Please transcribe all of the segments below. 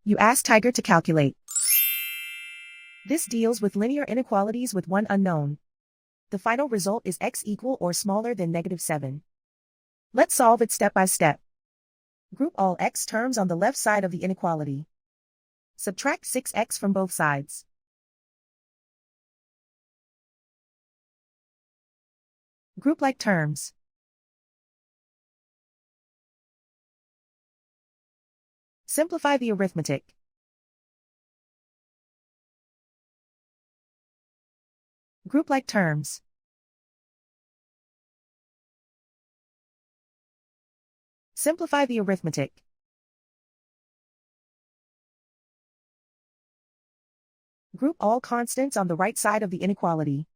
You ask Tiger to calculate. This deals with linear inequalities with one unknown. The final result is x equal or smaller than -7. Let's solve it step by step. Group all x terms on the left side of the inequality. Subtract 6x from both sides. Group like terms. Simplify the arithmetic. Group like terms. Simplify the arithmetic. Group all constants on the right side of the inequality.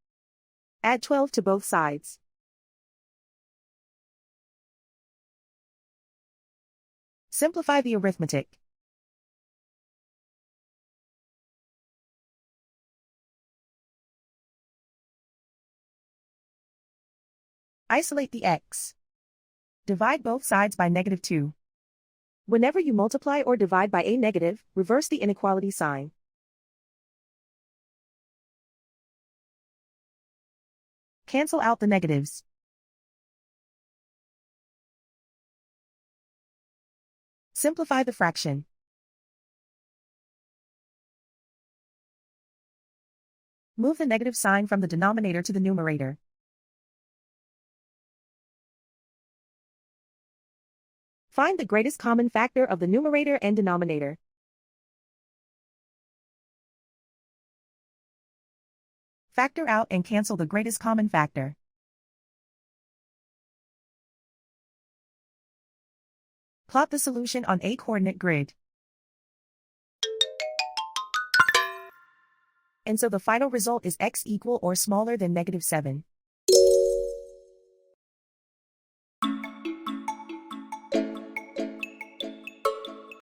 Add 12 to both sides. Simplify the arithmetic. Isolate the x. Divide both sides by -2. Whenever you multiply or divide by a negative, reverse the inequality sign. Cancel out the negatives. Simplify the fraction. Move the negative sign from the denominator to the numerator. Find the greatest common factor of the numerator and denominator. Factor out and cancel the greatest common factor. Plot the solution on a coordinate grid. And so the final result is x equal or smaller than -7.